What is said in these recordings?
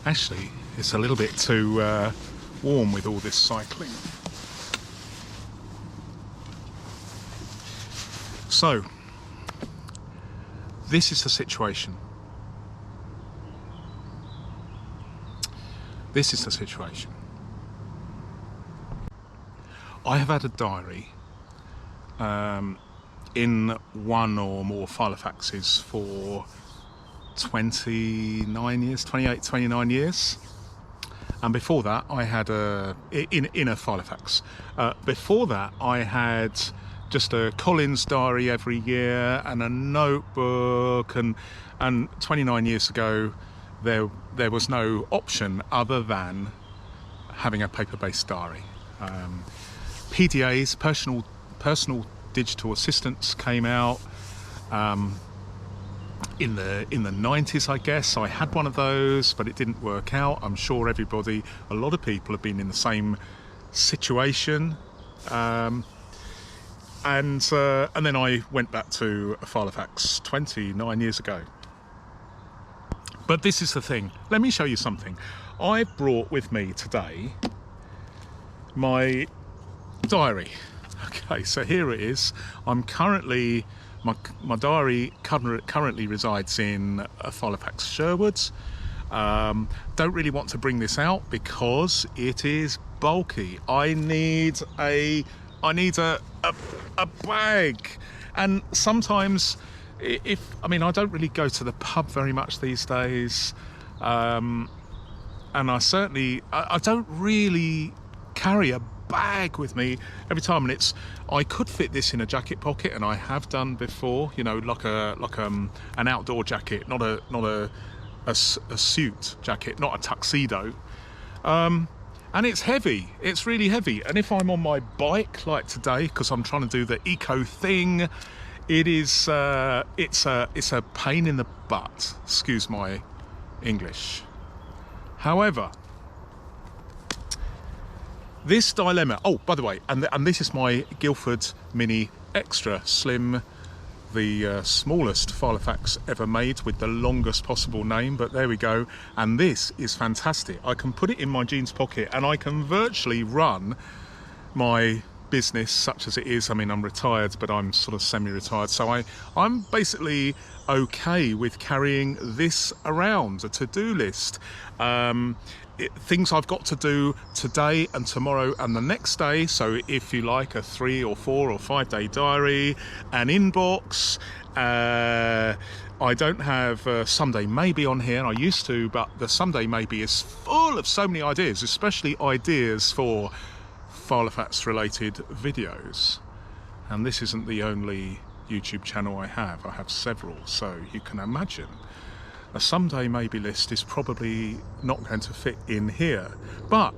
Actually, it's a little bit too warm with all this cycling. So, this is the situation. This is the situation. I have had a diary in one or more filofaxes for 29 years, 28, 29 years. And before that, I had in a filofax. Before that, I had just a Collins diary every year and a notebook. And 29 years ago, there was no option other than having a paper-based diary. PDAs, personal digital assistants, came out in the 90s, I guess. I had one of those, but it didn't work out. I'm sure a lot of people have been in the same situation. And then I went back to a filofax 29 years ago. But this is the thing. Let me show you something. I brought with me today my diary. Okay, so here it is. I'm currently, my diary currently resides in a filofax Sherwood. Don't really want to bring this out because it is bulky. I need a bag. And sometimes I don't really go to the pub very much these days. And I don't really carry a bag with me every time, and I could fit this in a jacket pocket, and I have done before, like an outdoor jacket, not a suit jacket, not a tuxedo. And it's heavy, it's really heavy. And if I'm on my bike like today, because I'm trying to do the eco thing, it's a pain in the butt, excuse my English. However, this dilemma, oh, by the way, and this is my Guildford Mini Extra Slim, the smallest filofax ever made with the longest possible name, but there we go. And this is fantastic. I can put it in my jeans pocket and I can virtually run my business such as it is. I'm retired, but I'm sort of semi-retired, so I'm basically okay with carrying this around, a to-do list. Things I've got to do today and tomorrow and the next day. So if you like, a 3 or 4 or 5 day diary, an inbox. I don't have Someday Maybe on here. I used to, but the Someday Maybe is full of so many ideas, especially ideas for filofax related videos. And this isn't the only YouTube channel I have. I have several, so you can imagine a Someday Maybe list is probably not going to fit in here. But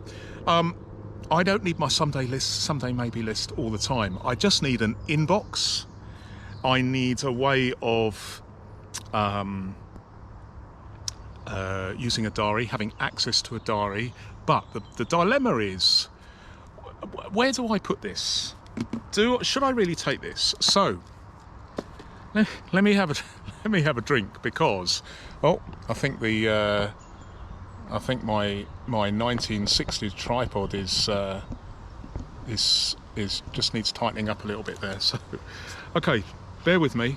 I don't need my Someday Maybe list all the time. I just need an inbox. I need a way of using a diary, having access to a diary. But the dilemma is, where do I put this? Should I really take this? So let me have a drink, because I think my 1960s tripod is just needs tightening up a little bit there. So okay, bear with me.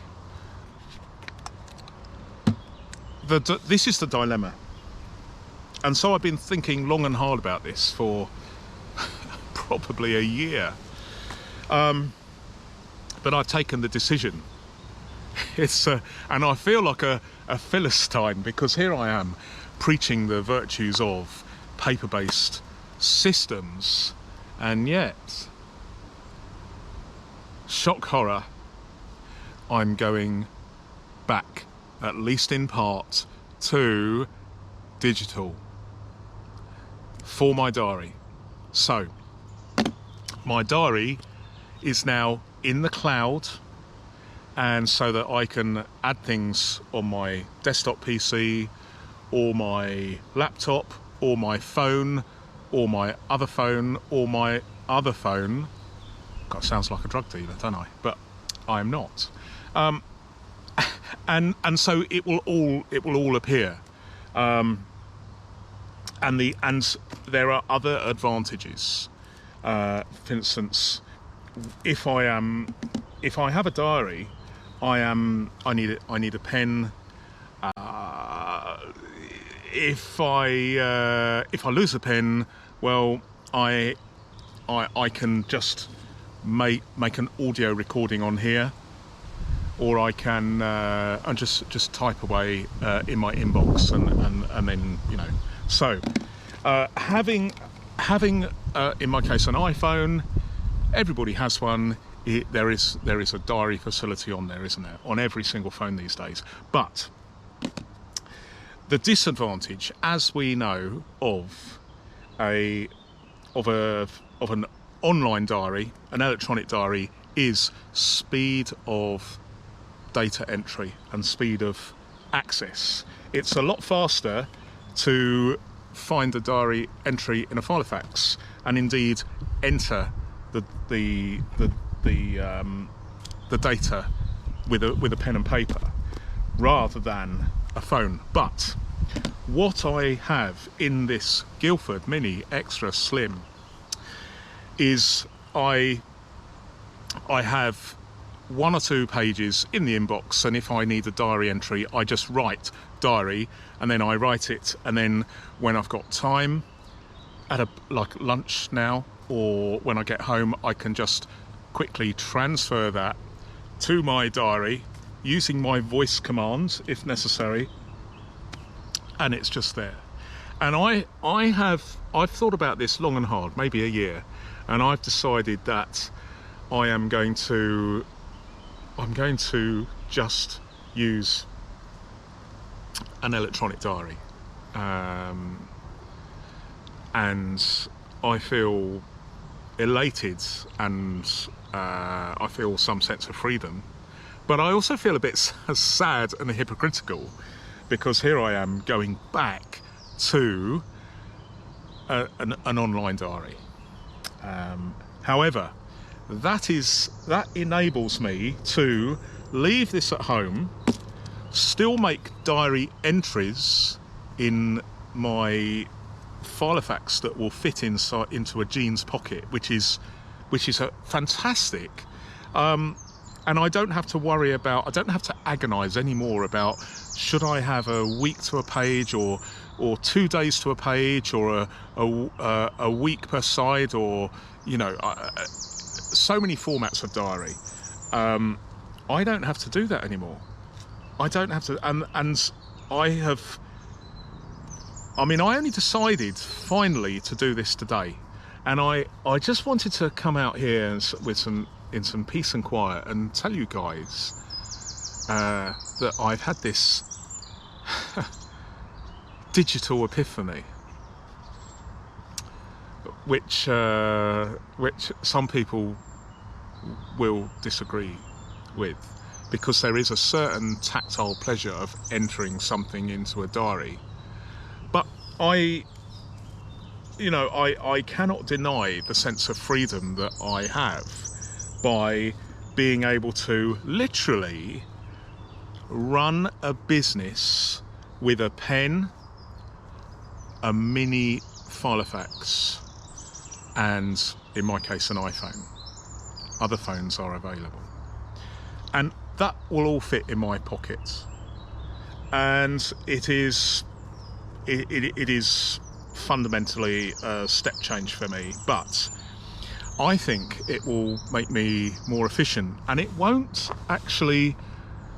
This is the dilemma, and so I've been thinking long and hard about this for probably a year. But I've taken the decision. And I feel like a Philistine, because here I am preaching the virtues of paper-based systems, and yet, shock horror, I'm going back, at least in part, to digital for my diary. So, my diary is now in the cloud, and so that I can add things on my desktop PC or my laptop or my phone or my other phone or my other phone. God, sounds like a drug dealer, don't I? But I'm not. And so it will all appear. And there are other advantages. For instance, if I have a diary, I need a pen. If I lose a pen, well, I can just make an audio recording on here, or I can and just type away in my inbox, and then, you know. So having in my case an iPhone, everybody has one. There is a diary facility on there, isn't there, on every single phone these days. But the disadvantage, as we know, of an online diary, an electronic diary, is speed of data entry and speed of access. It's a lot faster to find a diary entry in a filofax, and indeed enter the data with a pen and paper, rather than a phone. But what I have in this Guildford Mini Extra Slim is I have 1 or 2 pages in the inbox, and if I need a diary entry, I just write diary, and then I write it, and then when I've got time at like lunch now, or when I get home, I can just quickly transfer that to my diary using my voice commands if necessary, and it's just there. And I've thought about this long and hard, maybe a year, and I've decided that I'm going to just use an electronic diary, and I feel elated, and I feel some sense of freedom, but I also feel a bit sad and hypocritical, because here I am going back to an online diary. However, that enables me to leave this at home, still make diary entries in my filofax that will fit into a jeans pocket, which is fantastic. And I don't have to agonize anymore about, should I have a week to a page, or 2 days to a page, or a week per side, or, you know, so many formats of diary. I don't have to do that anymore. I don't have to, and I only decided finally to do this today, and I just wanted to come out here in some peace and quiet and tell you guys that I've had this digital epiphany, which some people will disagree with, because there is a certain tactile pleasure of entering something into a diary. But I cannot deny the sense of freedom that I have by being able to literally run a business with a pen, a mini filofax, and in my case an iPhone. Other phones are available, and that will all fit in my pocket. And it is fundamentally a step change for me. But I think it will make me more efficient, and it won't actually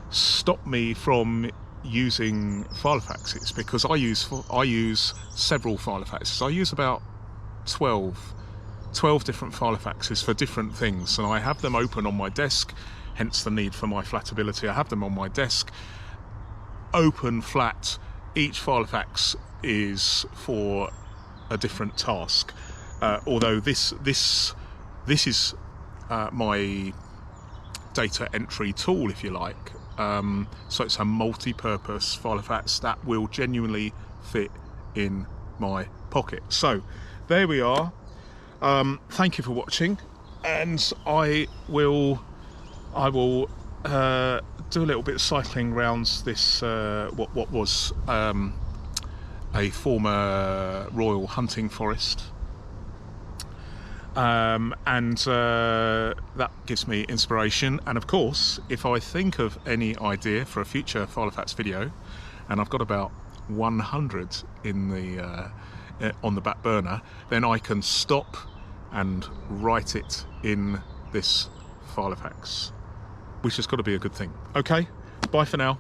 stop me from using filofaxes, because I use several filofaxes. I use about 12 different filofaxes for different things, and I have them open on my desk, hence the need for my Flatability. I have them on my desk, open, flat. Each filofax is for a different task, although this is my data entry tool, if you like. So it's a multi-purpose filofax that will genuinely fit in my pocket. So there we are. Thank you for watching, and I will do a little bit of cycling rounds this what was a former royal hunting forest, and that gives me inspiration. And of course, if I think of any idea for a future filofax video, and I've got about 100 in the on the back burner, then I can stop and write it in this filofax, which has got to be a good thing. Okay, bye for now.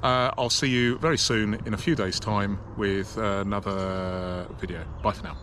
I'll see you very soon in a few days' time with another video. Bye for now.